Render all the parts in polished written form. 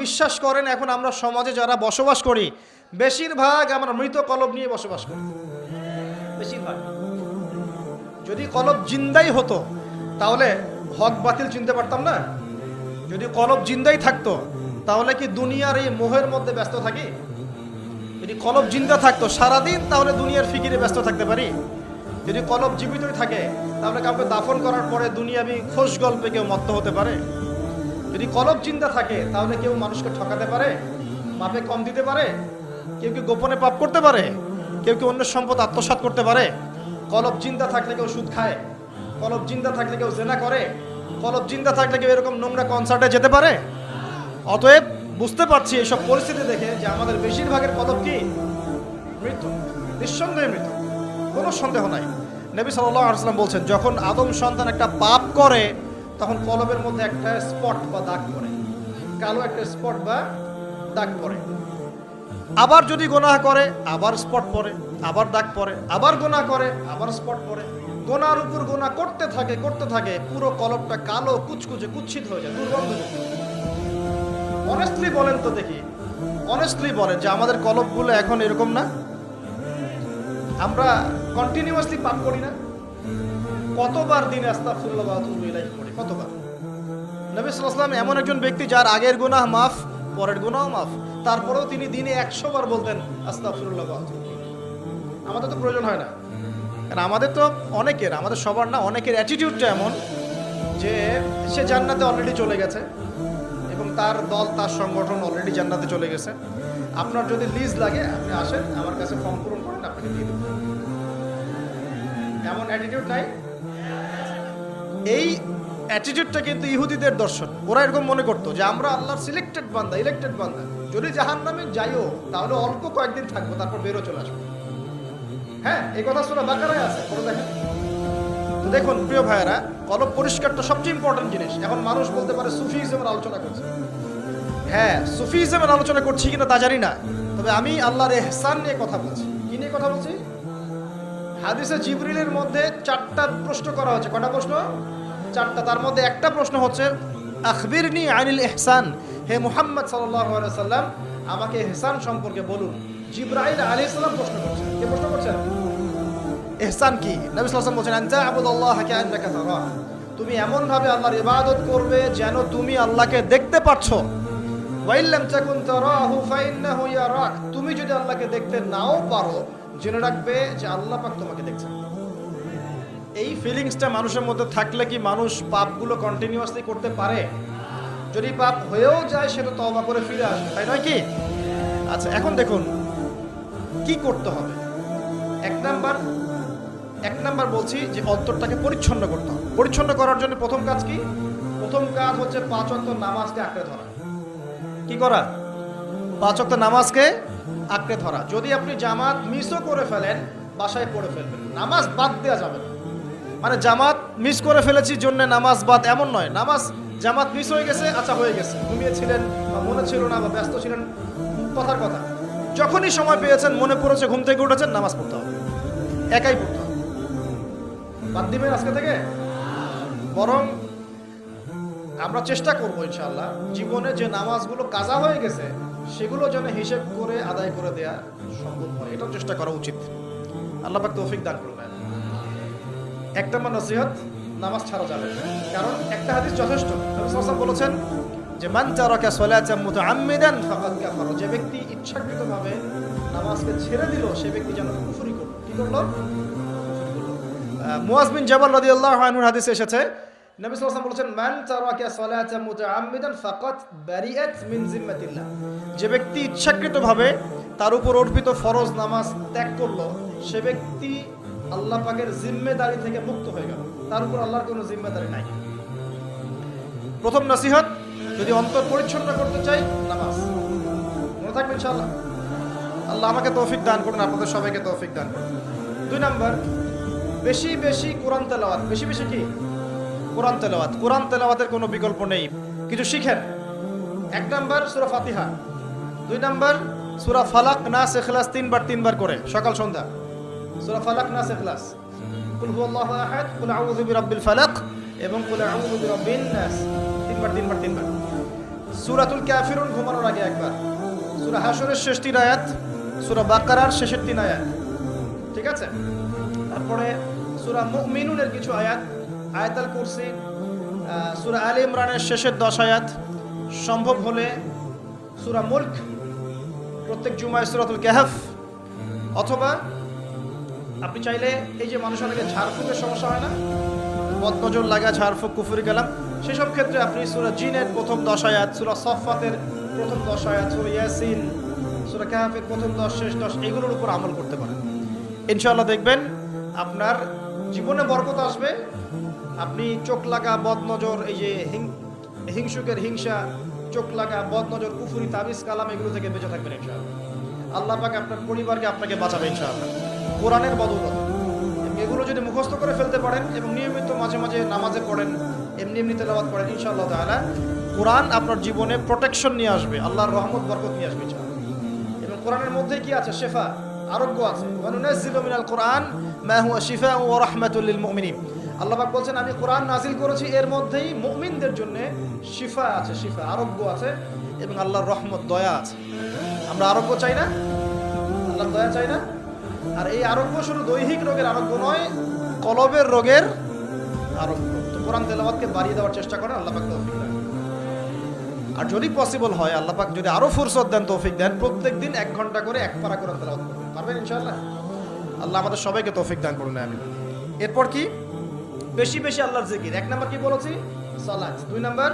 বিশ্বাস করেন, এখন আমরা সমাজে যারা বসবাস করি বেশিরভাগ আমরা মৃত কলব নিয়ে বসবাস করি, বেশিরভাগ। যদি কলব জিন্দাই হতো তাহলে হক বাতিল চিনতে পারতাম না। যদি কলব জিন্দাই থাকতো তাহলে কি দুনিয়ার এই মোহের মধ্যে ব্যস্ত থাকি? যদি কলব জিন্দা থাকতো সারাদিন তাহলে দুনিয়ার ফিকিরে ব্যস্ত থাকতে পারি। যদি কলব জীবিতই থাকে তাহলে কাউকে দাফন করার পরে দুনিয়াবি খোশ গল্পে কেউ মত্ত হতে পারে। যদি কলব জিন্দা থাকে তাহলে কেউ মানুষকে ঠকাতে পারে, মাপে কম দিতে পারে, কেউ কি গোপনে পাপ করতে পারে, কেউ কি অন্য সম্পদ আত্মসাৎ করতে পারে? কলব জিন্দা থাকলে কেউ সুদ খায়, কলব জিন্দা থাকলে কেউ জেনা করে, কলব জিন্দা থাকলে কেউ এরকম নোংরা কনসার্টে যেতে পারে? অতএব বুঝতে পারছি এইসব পরিস্থিতি দেখে যে আমাদের বেশিরভাগের কলব কি মৃত, নিঃসন্দেহে মৃত, কোনো সন্দেহ নাই। নবী সাল্লাল্লাহু আলাইহি ওয়াসাল্লাম বলছেন যখন আদম সন্তান একটা পাপ করে তখন কলবের মধ্যে একটা স্পট বা দাগ পড়ে, কালো একটা স্পট বা দাগ পড়ে। আবার যদি গুনাহ করে আবার স্পট পড়ে, আবার দাগ পড়ে, আবার গুনাহ করে আবার স্পট পড়ে। গুনার উপর গুনাহ করতে থাকে পুরো কলবটা কালো কুচকুচে কুৎসিত হয়ে যায়, দুর্গন্ধযুক্ত। অনেস্টলি বলেন তো দেখি, অনেস্টলি বলেন যে আমাদের কলবগুলো এখন এরকম না? আমরা কন্টিনিউয়াসলি পাপ করি না? কতবার দিনে আস্তাগফিরুল্লাহ ওয়া আতুবু ইলাইহি পড়ি, কতবার? নবী সাল্লাল্লাহু আলাইহি ওয়াসাল্লাম এমন একজন ব্যক্তি যার আগের গুনাহ মাফ, পরের গুনাহ মাফ, তারপরেও তিনি দিনে 100 বার বলতেন আস্তাগফিরুল্লাহ ওয়া আতুবু ইলাইহি। আমাদের তো প্রয়োজন হয় না, কারণ আমাদের তো অনেকের, আমাদের সবার না, অনেকের অ্যাটিটিউডটা এমন যে সে জান্নাতে অলরেডি চলে গেছে এবং তার দল তার সংগঠন অলরেডি জান্নাতে চলে গেছে। আপনার যদি লিজ লাগে আপনি আসেন আমার কাছে, ফর্ম পূরণ করেন, আপনাকে দিয়ে দেব। এমন অ্যাটিটিউড নাই? এই অ্যাটিটিউডটা কিন্তু ইহুদিদের দর্শন। ওরা এরকম মনে করতো যে আমরা আল্লাহর সিলেক্টেড বান্দা, ইলেক্টেড বান্দা, যদি জাহান্নামে যাইও তাহলে অল্প কয়েকদিন থাকবো, তারপর বেরো চলে আসবো। হ্যাঁ, এই কথা সূরা বাকারায় আছে, পড়ে দেখেন। তো দেখুন প্রিয় ভাইয়েরা, কলব পরিষ্কারটা সবচেয়ে ইম্পর্টেন্ট জিনিস। এখন মানুষ বলতে পারে সুফিজমের আলোচনা করছে। হ্যাঁ, সুফিজমের আলোচনা করছি কিনা তা জানি না, তবে আমি আল্লাহর ইহসান নিয়ে কথা বলছি। কি নিয়ে কথা বলছি? হাদিসে জিবরিলের মধ্যে 4টা প্রশ্ন করা হয়েছে। কটা প্রশ্ন? 4টা। তার মধ্যে একটা প্রশ্ন হচ্ছে আখবিরনি আনিল ইহসান, হে মুহাম্মদ সাল্লাল্লাহু আলাইহি ওয়াসাল্লাম আমাকে ইহসান সম্পর্কে বলুন। জিবরাইল আলাইহিস সালাম প্রশ্ন করছেন। কে প্রশ্ন করছেন? ইহসান কি? নবী সাল্লাল্লাহু আলাইহি ওয়াসাল্লাম বলেন আনতা আবুদাল্লাহা কাআন্নাকা তারাহ, তুমি এমন ভাবে আল্লাহর ইবাদত করবে যেন তুমি আল্লাহকে দেখতে পাচ্ছো। ওয়া ইল্লাম তাকুন তারাহু ফাইন্নাহু ইয়ারাক, তুমি যদি আল্লাহকে দেখতে নাও পারো জেনে রাখবে যে আল্লাহ পাক তোমাকে দেখছেন। এই ফিলিংসটা মানুষের মধ্যে থাকলে কি মানুষ পাপগুলো কন্টিনিউয়াসলি করতে পারে? যদি পাপ হয়েও যায় সেটা তওবা করে ফিরে আসবে, তাই নয় কি? আচ্ছা, এখন দেখুন কি করতে হবে। এক নাম্বার বলছি যে অন্তরটাকে পরিচ্ছন্ন করতে হবে। পরিচ্ছন্ন করার জন্য প্রথম কাজ কি? প্রথম কাজ হচ্ছে 5 ওয়াক্ত নামাজকে আঁকড়ে ধরা। কি করা? 5 ওয়াক্ত নামাজকে আঁকড়ে ধরা। যদি আপনি জামাত মিসও করে ফেলেন বাসায় পড়ে ফেলবেন, নামাজ বাদ দেওয়া যাবে না। মানে জামাত মিস করে ফেলেছি জন্য নামাজ বাদ এমন নয়। নামাজ জামাত মিস হয়ে গেছে, আচ্ছা হয়ে গেছে, ঘুমিয়েছিলেন বা মনে ছিল না বা ব্যস্ত ছিলেন, কথার কথা, যখনই সময় পেয়েছেন, মনে পড়েছে, ঘুম থেকে উঠেছেন, নামাজ পড়তে হবে, একাই পড়তে হবে। বাদ দিবেন আজকে থেকে? বরং আমরা চেষ্টা করবো ইনশাআল্লাহ জীবনে যে নামাজগুলো কাজা হয়ে গেছে সেগুলো যেন হিসেব করে আদায় করে দেয়া সম্ভব হয়, এটাও চেষ্টা করা উচিত। আল্লাহ পাক তৌফিক দান করবেন। এক নম্বর নসিহত, নামাজ ছাড়া যাবে না, কারণ একটা হাদিস যথেষ্ট। নবী সাল্লাল্লাহু আলাইহি ওয়াসাল্লাম বলেছেন যে মান তারাকা সালাতান মুতাআম্মিদান ফাকাদ কাফারা, যে ব্যক্তি ইচ্ছাকৃতভাবে নামাজকে ছেড়ে দিল সে ব্যক্তি যেন কুফরি করল। কি করলো? মুআজ বিন জাবাল রাদিয়াল্লাহু আনহুর হাদিসে এসেছে নবী সাল্লাল্লাহু আলাইহি ওয়াসাল্লাম বলেছেন মান তারাকা সালাতান মুতাআম্মিদান ফাকাদ বারিআত মিন জিম্মাতিল্লাহ, যে ব্যক্তি ইচ্ছাকৃতভাবে তার উপর অর্পিত ফরজ নামাজ ত্যাগ করলো সে ব্যক্তি আল্লাহ পাকের জিম্মেদারি থেকে মুক্ত হয়ে গেল, তার উপর আল্লাহর কোনো জিম্মেদারি নাই। প্রথম নসিহত, যদি অন্তর পরিচ্ছন্ন করতে চাই নামাজ। মনে থাকবে ইনশাআল্লাহ। আল্লাহ আমাকে তৌফিক দান করুন, আপনাদের সবাইকে তৌফিক দান করুন। 2 নাম্বার, বেশি বেশি কোরআন তেলাওয়াত। বেশি বেশি কি? কোরআন তেলাওয়াত। কোরআন তেলাওয়াতের কোনো বিকল্প নেই, কিছু শিখেন। 1 নাম্বার সূরা ফাতিহা, 2 নাম্বার সূরা ফালাক নাস ইখলাস 3 বার করে সকাল সন্ধ্যা। সূরা ফালাক নাস ইখলাস, কুল হুয়াল্লাহু আহাদ, কুল আউযু বিরাব্বিল ফালাক এবং কুল আউযু বিরাব্বিন নাস, 3 বার। সূরাতুল কাফিরুন ঘুমানোর আগে একবার, সূরা হাশরের শেষ 3 আয়াত, সূরা বাকারার শেষের 3 আয়াত, ঠিক আছে? তারপরে সূরা মুমিনুনের কিছু আয়াত, আয়াতুল কুরসি, সূরা আলে ইমরানের শেষের 10 আয়াত, সম্ভব হলে সূরা মুলক, প্রত্যেক জুমায় সূরাতুল কাহফ, অথবা আপনি চাইলে এই যে মানুষের অনেকে ঝাড়ফুঁকের সমস্যা হয় না, বদনজর লাগা, ঝাড়ফুঁক, কুফরি কালাম, সেসব ক্ষেত্রে আপনি সূরা জিনের প্রথম 10 আয়াত, সূরা সফফাতের প্রথম 10 আয়াত, সূরা ইয়াসিন, সূরা কাহফের প্রথম 10 শেষ 10 এগুলোর উপর আমল করতে পারেন। ইনশাআল্লাহ দেখবেন আপনার জীবনে বরকত আসবে। আপনি চোখ লাগা, বদনজর, এই যে হিংসুকের হিংসা, চোখ লাগা, বদনজর, কুফরি, তাবিজ কালাম এগুলো থেকে বেঁচে থাকবেন ইনশাআল্লাহ। আল্লাহ পাক আপনার পরিবারকে আপনাকে বাঁচাবে ইনশাআল্লাহ কোরআনের বদৌলতে। এগুলো যদি মুখস্থ করে ফেলতে পারেন এবং নিয়মিত মাঝে মাঝে নামাজে পড়েন, এমনি তেলাওয়াত করেন, ইনশাআল্লাহ তাআলা কোরআন আপনার জীবনে প্রোটেকশন নিয়ে আসবে, আল্লাহর রহমত বরকত নিয়ে আসবে ইনশাআল্লাহ। এবং কোরআনের মধ্যে কি আছে? শিফা, আরোগ্য আছে। ওয়া নুনাজ্জিলু মিনাল কোরআন মা হুয়া শিফাউন ওয়া রাহমাতুল লিল মুমিনিন। আল্লাহ পাক বলেন আমি কোরআন নাজিল করেছি, এর মধ্যেই মুমিনদের জন্য শিফা আছে, শিফা আরোগ্য আছে, এবং আল্লাহর রহমত, দয়া আছে। আমরা আরোগ্য চাই না? আল্লাহর দয়া চাই না? আর এই আরোগ্য শুধু দৈহিক রোগের আরোগ্য নয়, কলবের রোগের আরোগ্য। তো কোরআন তেলাওয়াতকে বাড়িয়ে দেওয়ার চেষ্টা করেন, আল্লাহ পাক তৌফিক দেন। আর যদি পসিবল হয়, আল্লাহ পাক যদি আরো ফুরসত দেন, তৌফিক দেন, প্রত্যেকদিন 1 ঘন্টা করে 1 পারা কোরআন তেলাওয়াত করবেন, পারবেন ইনশাআল্লাহ? আল্লাহ আমাদের সবাইকে তৌফিক দান করুন, আমিন। এরপর কি? বেশি বেশি আল্লাহর জিকির। 1 নাম্বার কি বলেছি? সালাত। 2 নাম্বার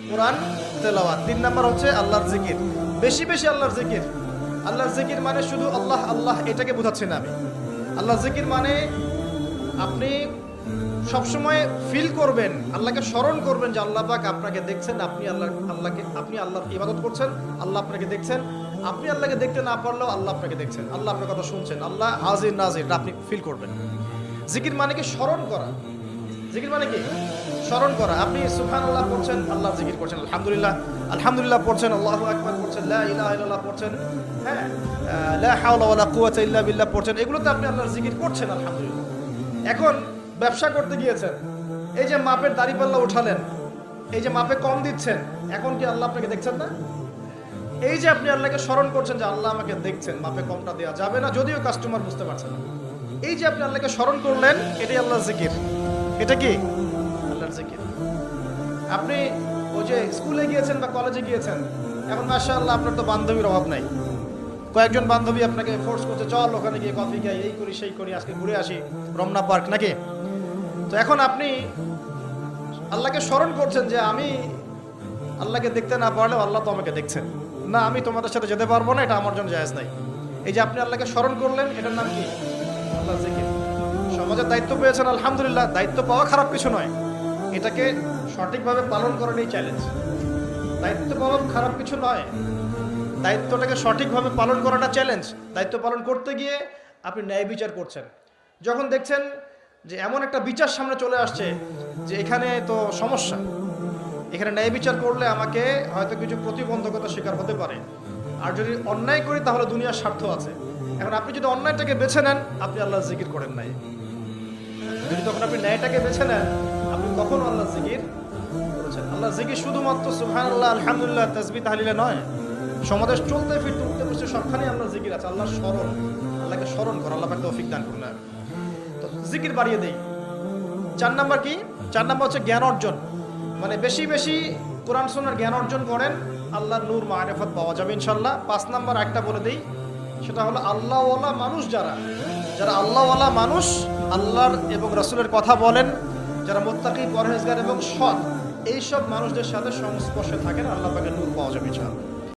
কোরআন তেলাওয়াত। 3 নাম্বার হচ্ছে আল্লাহর জিকির। বেশি বেশি আল্লাহর জিকির। আল্লাহর জিকির মানে শুধু আল্লাহ আল্লাহ এটাকে বোঝাচ্ছি না আমি। আল্লাহর জিকির মানে আপনি সবসময় ফিল করবেন, আল্লাহকে স্মরণ করবেন যে আল্লাহ পাক আপনাকে দেখছেন, আপনি আল্লাহর ইবাদত করছেন, আল্লাহ আপনাকে দেখছেন। আপনি আল্লাহকে দেখতে না পারলেও আল্লাহ আপনাকে দেখছেন, আল্লাহ আপনার কথা শুনছেন, আল্লাহ হাজির নাজির, আপনি ফিল করবেন। জিকির মানে কি? স্মরণ করা। জিকির মানে কি? স্মরণ করা। আপনি সুবহানাল্লাহ পড়ছেন, আল্লাহর জিকির করছেন, আলহামদুলিল্লাহ আলহামদুলিল্লাহ পড়ছেন, আল্লাহু আকবার পড়ছেন, লা ইলাহা ইল্লাল্লাহ পড়ছেন, হ্যাঁ, লা হাওলা ওয়ালা কুওয়াতা ইল্লা বিল্লাহ পড়ছেন, এগুলোতে আপনি আল্লাহর জিকির করছেন, আলহামদুলিল্লাহ। এখন ব্যবসা করতে গিয়েছেন, এই যে মাপের দাড়িপাল্লা উঠালেন, এই যে মাপে কম দিচ্ছেন, এখন কি আল্লাহ আপনাকে দেখছেন না? এই যে আপনি আল্লাহকে স্মরণ করছেন যে আল্লাহ আমাকে দেখছেন, মাপে কমটা দেওয়া যাবে না, যদিও কাস্টমার বুঝতে পারছে না। এই যে আপনি আল্লাহকে স্মরণ করলেন, এটাই আল্লাহর জিকির। এটা কি? আল্লাহর জিকির। আপনি ওই যে স্কুলে গিয়েছেন বা কলেজে গিয়েছেন, এখন মাশাআল্লাহ আপনার তো বান্ধবীর অভাব নাই, কয়েকজন বান্ধবী আপনাকে ফোর্স করছে, চল ওখানে গিয়ে কফি খাই, এই করি সেই করি, আজকে ঘুরে আসি রমনা পার্ক, নাকি? তো এখন আপনি আল্লাহকে স্মরণ করছেন যে আমি আল্লাহকে দেখতে না পারলেও আল্লাহ তো আমাকে দেখছেন, না আমি তোমাদের সাথে যেতে পারবো না, এটা আমার জন্য জায়েজ নাই। এই যে আপনি আল্লাহকে স্মরণ করলেন, এটার নাম কি? আল্লাহর জিকির। সমাজের দায়িত্ব পেয়েছেন, আলহামদুলিল্লাহ, দায়িত্ব পাওয়া খারাপ কিছু নয়, এটাকে সঠিকভাবে পালন করাটাই চ্যালেঞ্জ। দায়িত্ব পাওয়া খারাপ কিছু নয়, দায়িত্বটাকে সঠিকভাবে পালন করাটা চ্যালেঞ্জ। দায়িত্ব পালন করতে গিয়ে আপনি ন্যায় বিচার করছেন, যখন দেখছেন যে এমন একটা বিচার সামনে চলে আসছে যে এখানে তো সমস্যা, এখানে ন্যায় বিচার করলে আমাকে হয়তো কিছু প্রতিবন্ধকতা শিকার হতে পারে, আর যদি অন্যায় করি তাহলে দুনিয়ার স্বার্থ আছে। এখন আপনি যদি অন্যায়টাকে বেছে নেন, আপনি আল্লাহর জিকির করেন নাই। যদি তখন আপনি ন্যায়টাকে বেছে নেন, আপনি কখনো আল্লাহর জিকির করেছেন। আল্লাহর জিকির শুধুমাত্র সুবহানাল্লাহ আলহামদুলিল্লাহ তাসবিহ তাহলিলে নয়, সমাজে চলতে ফিরতে উঠতে বসতে সবখানেই আল্লাহর জিকির আছে। আল্লাহর স্মরণ, আল্লাহকে স্মরণ করা, আল্লাহ পাক তৌফিক দান করুন। তো জিকির বাড়িয়ে দেই। 4 নাম্বার কি? 4 নাম্বার হচ্ছে জ্ঞান অর্জন। মানে বেশি বেশি কোরআন সুন্নাহর জ্ঞান অর্জন করেন, আল্লাহর নূর মারিফত পাওয়া যাবে ইনশাআল্লাহ। 5 নাম্বার একটা বলে দেই, সেটা হলো আল্লাহওয়ালা মানুষ, যারা আল্লাহওয়ালা মানুষ, আল্লাহর এবং রাসূলের কথা বলেন, যারা মুত্তাকি, পরহেজগার এবং সৎ, এইসব মানুষদের সাথে সংস্পর্শে থাকেন, আল্লাহ পাকের নূর পাওয়া যাবে ইনশাআল্লাহ।